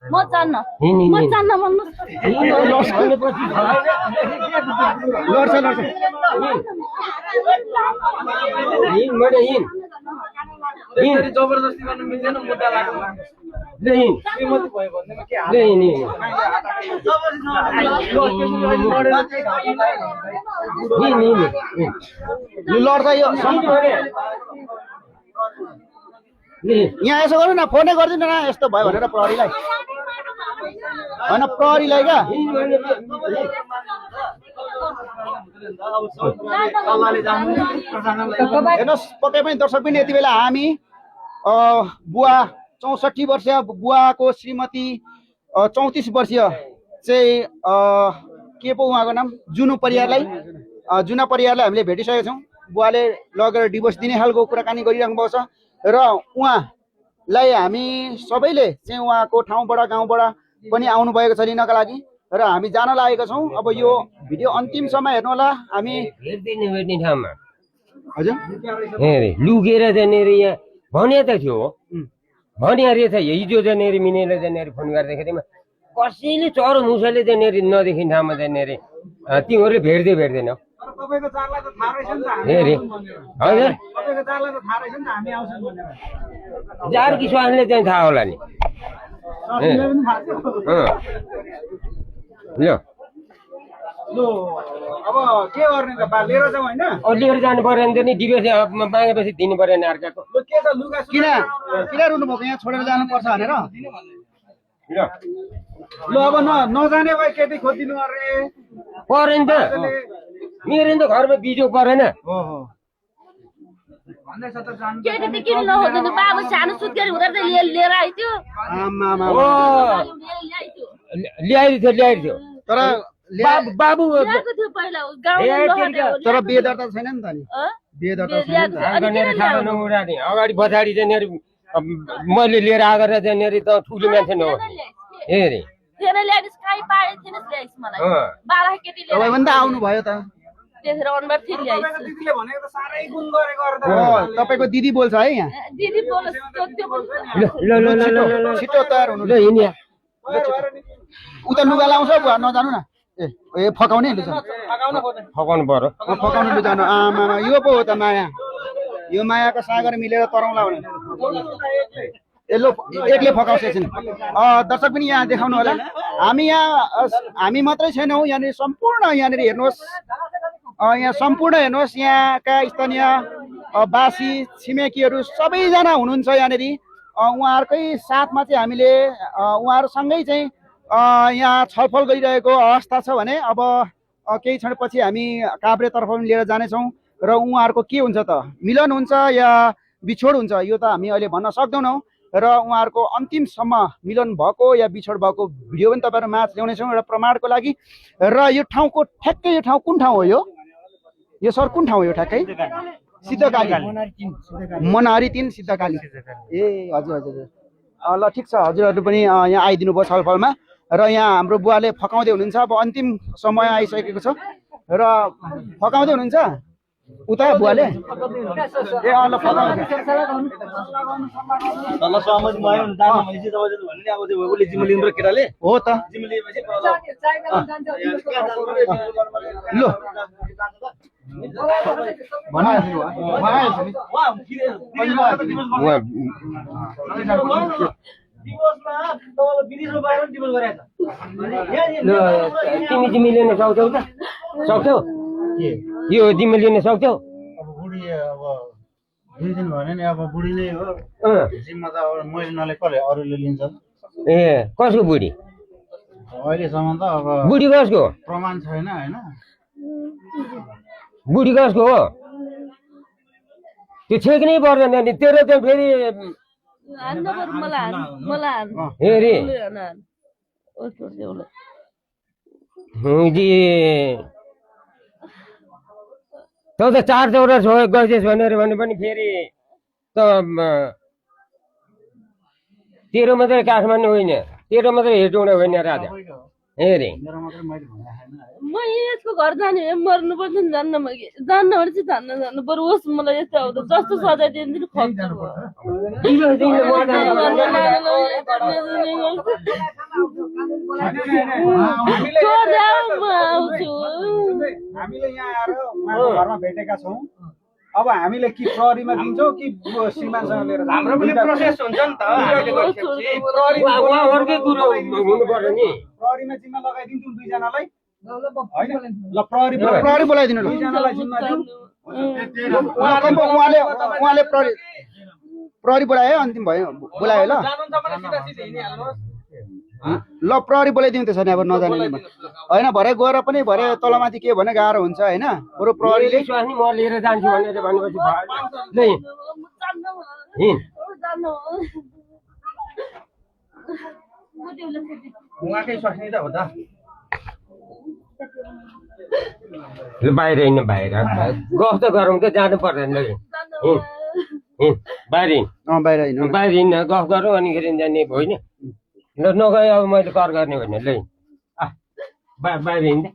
म जान्न भन्नु जबरजस्ती गर्नु मिल्दैन मुद्दा लाग्नु लड्दा यो यहाँ यसो गर्नु न फोनै गरिदिनु न यस्तो भयो भनेर प्रहरीलाई होइन प्रहरीलाई क्या हेर्नुहोस् पक्कै पनि दर्शक पनि यति बेला हामी बुवा 64 वर्षीय बुवाको श्रीमती 34 वर्षीय चाहिँ के पो उहाँको नाम जुनु परियारलाई हामीले भेटिसकेका छौँ। बुवाले लगेर डिभोर्स दिने खालको कुराकानी गरिराख्नु भएको छ र उहाँलाई हामी सबैले चाहिँ उहाँको ठाउँबाट गाउँबाट पनि आउनु भएको छ लिनका लागि र हामी जान लागेका छौँ। अब यो भिडियो अन्तिमसम्म हेर्नु होला। हामी भेट्ने ठाउँमा हजुर लुकेर जानेर यहाँ भने त थियो भने रहेछ हिजो जानेर मिनेर जानेर फोन गर्दाखेरिमा कसैले चरो मुसाले जानेर नदेखिने ठाउँमा जानेर तिमीहरूले भेट्दैनौ तपाईको चारलाई त थाहा रहेछ नि त हजुर तपाईको चारलाई त थाहा रहेछ नि त हामी आउँछौँ भनेर जार कि स्वास्नीले चाहिँ थाहा होला नि ल अब के गर्ने त बा लिएर जाउँ होइन लिएर जानु पर्यो भने नि डिभोर्स मागेपछि दिनु पर्यो नि अर्काको ल के त लुगा किन रुनु भएको यहाँ छोडेर जानुपर्छ भनेर ल अब नजाने भए केटी खोजिदिनु अरे पऱ्यो नि त मेरो नि त घरमा बिजो परेन भन्दैछ त जानु केटी त किन नहोदिनु बाबु सानो सुत्केरी हुँदा त लिएर आइथ्यो ल्याइदियो थियो तर बाबु ल्याएको थियो पहिला गाउँमा तर बिहे दर्ता छैन नि त नि बिहे दर्ता छैन अगाडि पछाडि चाहिँ मैले लिएर आएर चाहिँ त ठुलो मान्छे नहो हेरे थिएन ल्याइदिस काहीँ पाए थिएन ल्याइस मलाई बाह्र केटी लिएर तपाईँ पनि त आउनु भयो त त्यसरी अनुहार फेरि ल्याइस दिदीले भनेको त साह्रै गुण गरेको अर्थ तपाईँको दिदी बोल्छ है यहाँ दिदी बोल्छ त्यो बोल्छ छिटो तयार हुनु ल हिँड्या उता लुगा लाउँछ बुवा नजानु न ए फकाउने लु फकाउनु पर्यो फकाउनु लु जानु आमा यो पो हो त माया यो मायाको सागर मिलेर तराउला भने ए लो एकले फकाउँछ एकछिन दर्शक पनि यहाँ देखाउनु होला हामी मात्रै छैनौँ यहाँनिर सम्पूर्ण यहाँनिर हेर्नुहोस् यहाँ सम्पूर्ण हेर्नुहोस् यहाँका स्थानीय बासी छिमेकीहरू सबैजना हुनुहुन्छ यहाँनिर उहाँहरूकै साथमा चाहिँ हामीले उहाँहरूसँगै चाहिँ यहाँ छलफल गरिरहेको अवस्था छ भने अब केही क्षणपछि हामी काभ्रेतर्फ पनि लिएर जानेछौँ र उहाँहरूको के हुन्छ त मिलन हुन्छ या बिछोड हुन्छ यो त हामी अहिले भन्न सक्दैनौँ र उहाँहरूको अन्तिमसम्म मिलन भएको या बिछोड भएको भिडियो पनि तपाईँहरू माझ ल्याउनेछौँ एउटा प्रमाणको लागि र यो ठाउँको ठ्याक्कै यो ठाउँ कुन ठाउँ हो यो सर कुन ठाउँ हो यो ठ्याक्कै सिद्धकाली मनहरी 3 सिद्धकाली ए हजुर हजुर ल ठिक छ हजुरहरू पनि यहाँ आइदिनु भयो छलफलमा र यहाँ हाम्रो बुवाले फकाउँदै हुनुहुन्छ। अब अन्तिम समय आइसकेको छ र फकाउँदै हुनुहुन्छ उता बुवाले ए ल फकाउँदै हो त ल तिमी जिम्मी लिन सक्छौ त सक्छौ यो जिम्मी लिन सक्छौ बुढी अब 2 दिन भने नि अब बुढीले हो जिम्मा त अब मैले नले कसले अरूले लिन्छ ए कसको बुढी अहिलेसम्म त अब बुढी कसको प्रमाण छैन हैन बुढी कसको हो त्यो छेक्नै पर्दैन नि तेरो त फेरि हेरे त त 4 चौरा गर्छस् भनेर भने पनि फेरि त तेरो मात्रै काठमाडौँ होइन तेरो मात्रै हेटौँडा होइन राजा हेरे मेरो मात्रै मैले भनेको छैन है। म यसको घर जाने हो मर्नु पर्छ नि जान्न म कि जान्न भने चाहिँ जान्न बरु होस् मलाई यस्तो आउँदा जस्तो सजाय दिनु खप्छु हामीले यहाँ आएर उहाँको घरमा भेटेका छौँ अब हामीले कि प्रहरीमा दिन्छौँ कि श्रीमानसँग लिएर हाम्रो पनि प्रोसेस हुन्छ नि त उहाँहरूकै कुरो हुनुपर्छ नि प्रहरीमा जिम्मा लगाइदिन्छौँ दुईजनालाई होइन ल प्रहरी प्रहरी बोलाइदिनु ल दुईजनालाई जिम्मा दिउँ उहाँले प्रहरी बोलायो अन्तिम भयो बोलायो ल ल प्रहरी बोलाइदिउँ त्यसो भने अब नजाने होइन भरे गएर पनि भरे तलमाथि के भने गाह्रो हुन्छ होइन बरु प्रहरीले नि म लिएर जान्छु भनेर भनेपछि ल उहाँकै स्वास्नी त हो त बाहिर हिँड्नु बाहिर गफ त गरौँ त जानु पर्दैन बाहिर बाहिर हिँड्नु बाहिर हिँड्न गफ गरौँ अनिखेरि जाने होइन ल नगए अब मैले कर गर्ने भने ल बाहिर हिँड्दा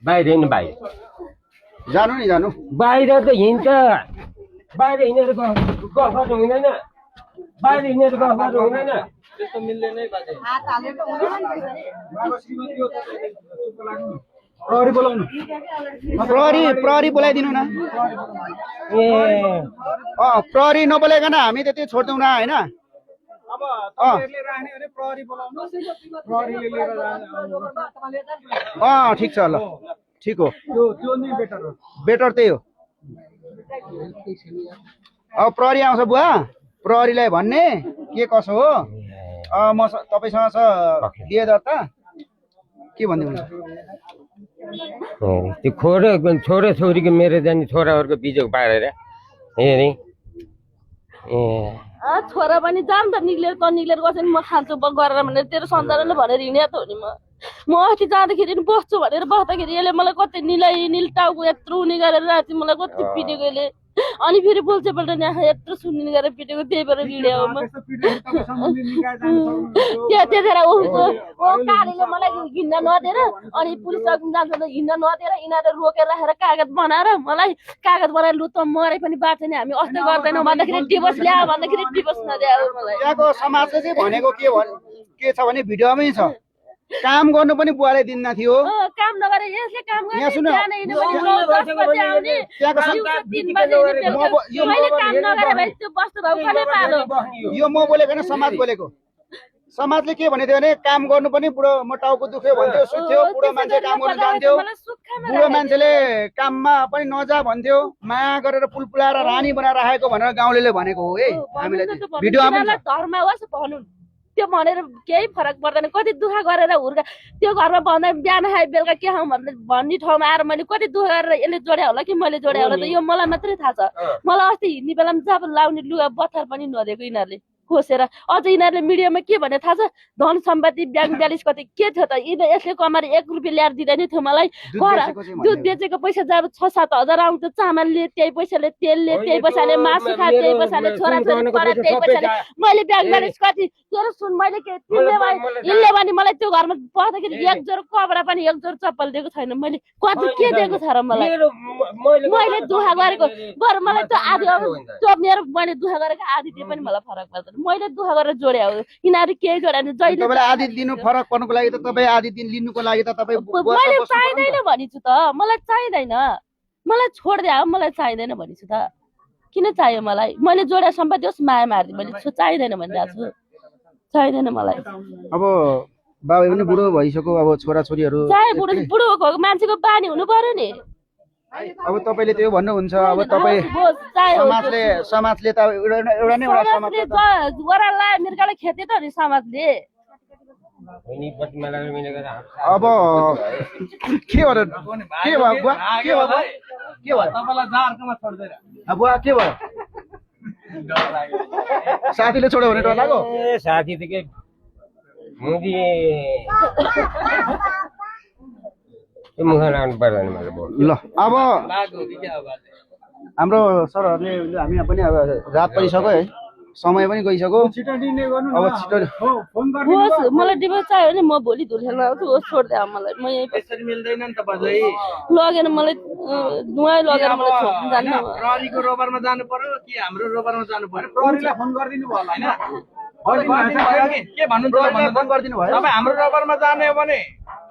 बाहिर हिँड्नु बाहिर जानु नि जानु बाहिर त हिँड्छ बाहिर हिँडेर गफ गर्नु हुँदैन बाहिर हिँडेर गफ गर्नु हुँदैन त्यस्तो मिल्दैन है बाजे प्रहरी बोलाउनु प्रहरी बोलाइदिनु न ए प्रहरी नबोलाइकन हामी त्यति छोड्दैनौँ न होइन अब तपाईँहरूले राख्ने भने प्रहरी बोलाउनु प्रहरीले लिएर ठिक छ ल ठिक हो त्यो नै बेटर हो बेटर त्यही हो अब प्रहरी आउँछ बुवा प्रहरीलाई भन्ने के कसो हो म तपाईँसँग छ दिए दर्ता के भन्दै हुन्छ त्यो छोरा छोरीको मेरो जाने छोराहरूको बिजोग पारेर हेरेँ छोरा पनि जाम त निक्लेर गर्छ नि म खान्छु गरेर भनेर तेरो सन्तानले भनेर हिँड्या त हो नि म अस्ति जाँदाखेरि नि बस्छु भनेर बस्दाखेरि यसले मलाई कति निल टाउको यत्रो उनी गरेर राति मलाई कति पिटेको यसले अनि फेरि बोल्छ पल्ट नि यत्रो सुन्ने गरेर पिटेको त्यही भएर हिँड्या हो म त्यतिखेर कालीले मलाई हिँड्न नदिएर अनि पुलिस जान्छ त हिँड्न नदिएर यिनीहरूले रोकेर राखेर कागज बनाएर मलाई कागज बनाएर लु त मरे पनि बाँच्छ नि हामी अस्ति गर्दैनौँ भन्दाखेरि डिभोर्स ल्यायो भन्दाखेरि डिभोर्स नदियो मलाई त्यहाँको समाजले चाहिँ भनेको के छ भने भिडियोमै छ काम गर्नु पनि बुवाले दिन्न थियो काम नगरे यसले काम यहाँ सुन यो म बोलेको होइन समाज बोलेको समाजले के भनेको थियो भने काम गर्नु पनि बुढो म टाउको दुख्यो भन्थ्यो सुत्थ्यो बुढो मान्छे काम गर्नु जान्थ्यो बुढो मान्छेले काममा पनि नजा भन्थ्यो माया गरेर पुलपुलाएर रानी बनाएर राखेको भनेर गाउँले भनेको हो है हामीलाई भिडियोमा धर्म होस् भनौँ त्यो भनेर केही फरक पर्दैन कति दुःख गरेर हुर्का त्यो घरमा भन्दा बिहान खाए बेलुका के खाउँ भन्ने ठाउँमा आएर मैले कति दुःख गरेर यसले जोड्या होला कि मैले जोड्या होला त यो मलाई मात्रै थाहा छ मलाई अस्ति हिँड्ने बेलामा जब लाउने लुगा बथार पनि नदिएको यिनीहरूले खोसेर अझ यिनीहरूले मिडियामा के भने थाहा छ धन सम्पत्ति ब्याङ्क ब्यालेन्स कति के थियो त यसले कमाएर 1 रुपियाँ ल्याएर दिँदैन थियो मलाई दुध बेचेको पैसा जब 6-7 हजार आउँथ्यो चामलले त्यही पैसाले तेलले त्यही पैसाले मासु खा त्यही पैसाले छोराछोरी पढा त्यही पैसाले मैले ब्याङ्क ब्यालेन्स कति तेरो सुन मैले के इनले भने मलाई त्यो घरमा पस्दाखेरि 1 जोर कपडा पनि 1 जोर चप्पल दिएको छैन मैले कति के दिएको छ र मलाई मैले दुःख गरेको गर मलाई त आधी चोप्नेर मैले दुःख गरेको आधी दिए पनि मलाई फरक पर्दैन मैले दुःख गरेर जोड्या हो यिनीहरू केही जोड्यान जहिले तपाईलाई आधी दिनु फरक पर्नुको लागि त तपाईँ आधी दिन लिनुको लागि त तपाईँ मैले चाहिँदैन भनिछु त मलाई चाहिँदैन मलाई छोड्दिया मलाई चाहिँदैन भनिछु त किन चाहियो मलाई मैले जोड्या सम्पत्ति होस् माया मार्दिएँ मैले चाहिँदैन भनिरहेको छु चाहिँदैन मलाई अब बाबा पनि बुढो भइसक्यो अब छोराछोरीहरू चाहे बुढो मान्छेको बानी हुनु पर्यो नि अब तपाईँले त्यो भन्नुहुन्छ अब तपाईँ समाजले त एउटा नै एउटा समाजले गोरालाई मिर्गालाई खेते त नि समाजले अब के भयो के भयो साथीले छोड्यो भने डर लाग्यो साथी त के मुदी मुख लाग्नु पर्दैन मैले ल अब हाम्रो सरहरूले हामी पनि अब रात परिसक्यो है समय पनि गइसक्यो छिटो निर्णय गर्नु न अब छिटो हो फोन गरिदिनु होस् मलाई डिभोर्स चाहियो भने म भोलि धुर खेल्न आउँछु होस् छोड्दे मलाई म यही त्यसरी मिल्दैन नि त बजै लगेन मलाई नुहाइ लगेर मलाई छोड्नु जान्न प्रहरीको रोबरमा जानु पर्यो कि हाम्रो रोबरमा जानु पर्यो प्रहरीलाई फोन गरिदिनु भयो होला हैन के भन्नुहुन्छ फोन गरिदिनु भयो तपाईँ हाम्रो रोबरमा जाने हो भने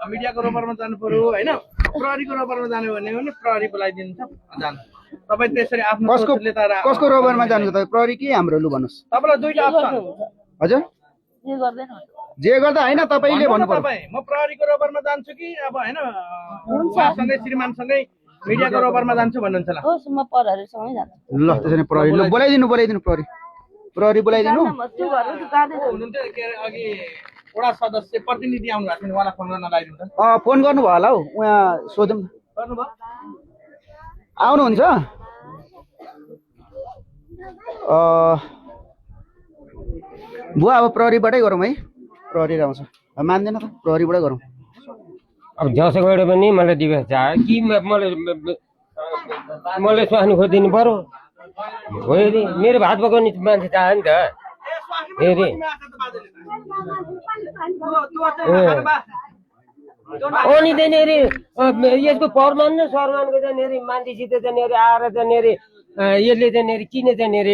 मिडियाको रोबरमा जानु पर्यो हैन प्रहरीको रोबरमा जाने हो भने प्रहरी बोलाइदिन्छ जानु तपाईँ त्यसरी आफ्नो सोचले त कसको रोबरमा जानु त प्रहरी के हाम्रो लु भन्नुहोस् तपाईँलाई दुईटा अप्सन हजुर के गर्दैन जे गर्दा होइन तपाईँले भन्नु पर्यो तपाईँ म प्रहरीको रोबरमा जान्छु कि अब हैन उहाँसँगै श्रीमानसँगै मिडियाको रोबरमा जान्छु भन्नुहुन्छ ल होस् म परहरुसँगै जान्छु ल त्यसो भने प्रहरी ल बोलाइदिनु प्रहरी बोलाइदिनु त्यो घर त जाँदै हुनुहुन्थ्यो के अरे अघि वडा सदस्य प्रतिनिधि आउनु भएको थियो उहाँलाई फोन गर्न लगाइदिनु त फोन गर्नु भयो होला हौ उहाँ सोधौँ गर्नुभयो आउनुहुन्छ बुवा अब प्रहरीबाटै गरौँ है प्रहरी आउँछ मान्दैन त प्रहरीबाटै गरौँ अब जसो गरे पनि मलाई डिभोर्स चाहियो कि मलाई स्वास्नी खोजिदिनु पर्यो हो नि मेरो भात पकाउने मान्छे चाहियो नि त हेरे अनि त्यहाँनिर यसको परमान र सरमानको त्यहाँनिर मान्छेसित त्यहाँनिर आएर त्यहाँनिर यसले त्यहाँनिर किन त्यहाँनिर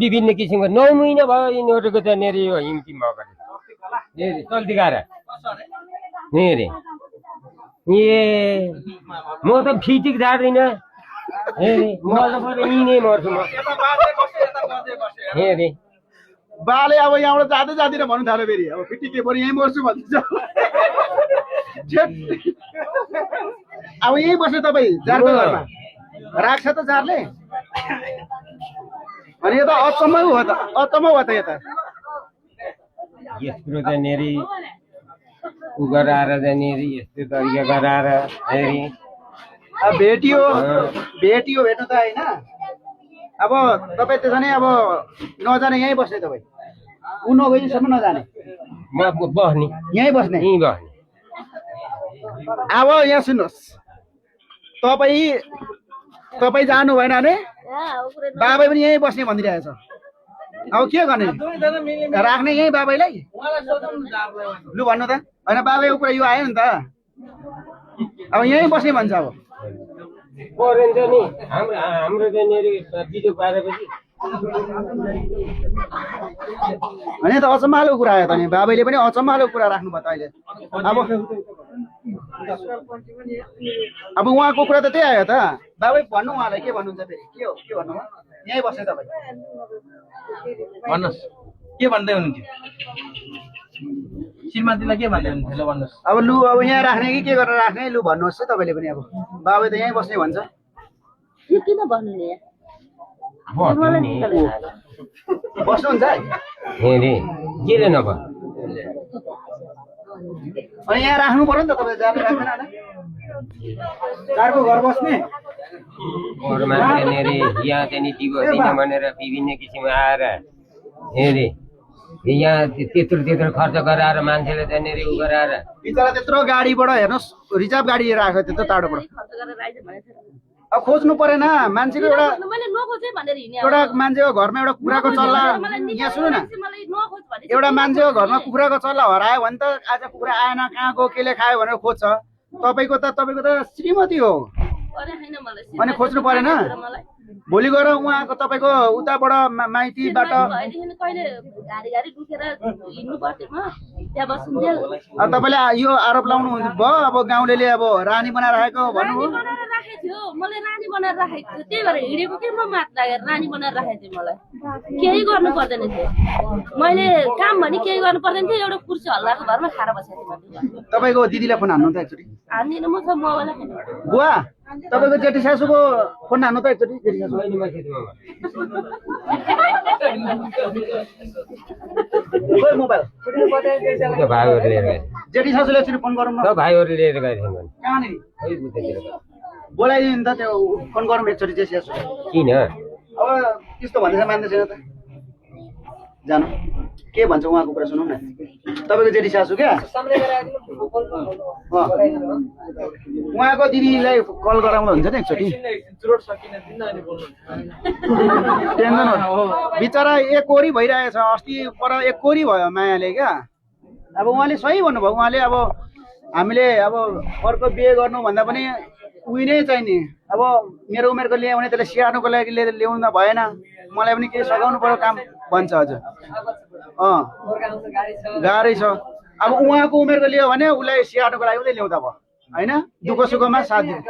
विभिन्न किसिमको 9 महिना भयो यिनीहरूको त्यहाँनिर यो हिम्ती मगरे हेरे चल्ती गाएर हेरे ए म त फिटिक झार्दिनँ हेरे म त पऱ्यो यिनै मर्छु म हेरे बाले अब यहाँबाट जाँदै जाँदैन भन्नु थाल्यो फेरि अब फिटी के पऱ्यो यहीँ मर्छु भन्छ अब यहीँ बस्यो तपाईँ जारको घरमा राख्छ त जारले अनि यो त अचम्म हो त यता यस्तो त्यहाँनिर उ गराएर त्यहाँनिर यस्तो तरिका गराएर हेरी भेटियो भेट्नु त होइन अब तपाईँ त्यसो भने अब नजाने यहीँ बस्ने तपाईँ ऊ नगएसम्म नजाने म बस्ने यहीँ बस्ने यहीँ बस्ने अब यहाँ सुन्नुहोस् तपाईँ जानु भएन भने बाबै पनि यहीँ बस्ने भनिरहेछ अब के गर्ने राख्ने यहीँ बाबैलाई लु भन्नु त होइन बाबैको कुरा यो आयो नि त अब यहीँ बस्ने भन्छ अब परेन त नि हाम्रो त्यहाँनिर बिजोग पारेपछि होइन त अचम्मालो कुरा आयो त नि बाबैले पनि अचम्मालो कुरा राख्नु भयो त अहिले अब उहाँको कुरा त त्यही आयो त बाबै भन्नु उहाँलाई के भन्नुहुन्छ फेरि के भन्नु यहीँ बस्ने तपाईँ भन्नुहोस् के भन्दै हुनुहुन्थ्यो श्रीमतीलाई के भन्दै हुनुहुन्थ्यो ल भन्नुहोस् अब लु अब यहाँ राख्ने कि के गरेर राख्ने लु भन्नुहोस् है तपाईँले पनि अब बाबै त यहीँ बस्ने भन्छ किन भन्नु नि बस्नुहुन्छ हेरे के नभए अनि यहाँ राख्नु पर्यो नि त तपाईँ जानु राख्दैन होला चारको घर बस्ने घरमा त्यहाँनिर यहाँ त्यहाँनिर डिभोर्स दिन भनेर विभिन्न किसिम आएर हेरे यहाँ त्यत्रो खर्च गराएर मान्छेले त्यहाँनिर उ गराएर बिचरा त्यत्रो गाडीबाट हेर्नुहोस् रिजर्भ गाडी राखेको त्यत्रो टाढोबाट अब खोज्नु परेन मान्छेको एउटा मान्छेको घरमा एउटा कुखुराको चल्ला यहाँ सुन्नु न एउटा मान्छेको घरमा कुखुराको चल्ला हरायो भने त आज कुखुरा आएन कहाँ गयो केले खायो भनेर खोज्छ तपाईँको त श्रीमती हो अनि खोज्नु परेन भोलि गएर उहाँको तपाईँको उताबाट माइतीबाट तपाईँले यो आरोप लाउनु भयो अब गाउँले अब रानी बनाएर राखेको भन्नुभयो मलाई रानी बनाएर राखेको थियो त्यही भएर हिँडेको के म मात लागेर रानी बनाएर राखेको थिएँ मलाई केही गर्नु पर्दैन थियो मैले काम भने केही गर्नु पर्दैन थियो एउटा कुर्सी हल्लाको घरमा खाएर बसेको थिएँ तपाईँको दिदीलाई फोन हान्नु त एकचोटि हान्दिनँ म त मोबाइल बुवा तपाईँको जेठी सासूको फोन हान्नु त एकचोटि जेठी सासू मोबाइल जेठी सासूले एकचोटि फोन गरौँ न भाइहरू लिएर गएको कहाँनिर बोलाइदिनु नि त त्यो फोन गरौँ एकचोटि जेठी सासू किन अब त्यस्तो भन्दैछ मान्दैछैन त जानु के भन्छ उहाँको कुरा सुनौँ न तपाईँको जेठी सासू क्या उहाँको दिदीलाई कल गराउँदा हुन्छ नि एकचोटि टेन्सन हो बिचरा एकोरी भइरहेछ अस्ति पर एकोरी भयो मायाले क्या अब उहाँले सही भन्नुभयो उहाँले अब हामीले अब अर्को बिहे गर्नुभन्दा पनि उही नै चाहिने अब मेरो उमेरको ल्यायो भने त्यसलाई स्याहार्नुको लागि ल्याउनु भएन मलाई पनि केही सघाउनु पर्यो काम भन्छ हजुर गाह्रै छ अब उहाँको उमेरको लियो भने उसलाई स्याहार्नुको लागि उसले ल्याउँदा भयो होइन दुःख सुखमा साथ दिनु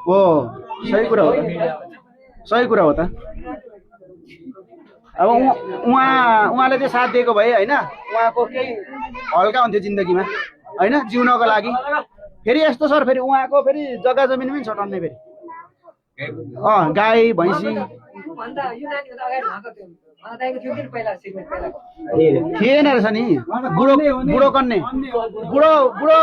हो सही कुरा हो सही कुरा हो त अब उहाँले चाहिँ साथ दिएको भए होइन उहाँको केही हल्का हुन्थ्यो जिन्दगीमा होइन जिउनको लागि फेरि यस्तो सर फेरि उहाँको फेरि जग्गा जमिन पनि छटाउने फेरि गाई भैँसी थिएन रहेछ नि बुढो बुढो कन्ने बुढो बुढो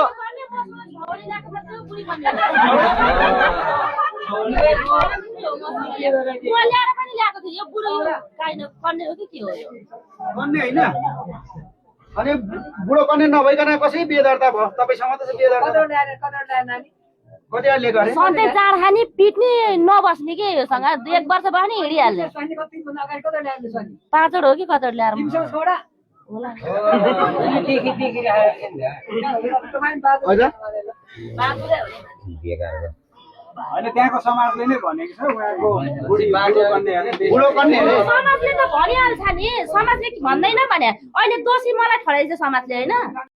अनि बुढो कन्ने नभइकन कसै बिहे दर्ता भयो तपाईँसँग त बिहे दर्ता कति लिएको अरे सधैँ चाड खाने पिट्ने नबस्ने कि योसँग 1 वर्ष भयो नि हिँडिहाल्ने 5 हो कि कतोड ल्याएर होइन त्यहाँको समाजले नै भनेको छ उहाँको बुढो कन्ने समाजले त भनिहाल्छ नि समाजले भन्दैन भने अहिले दोषी मलाई ठहराइन्छ समाजले होइन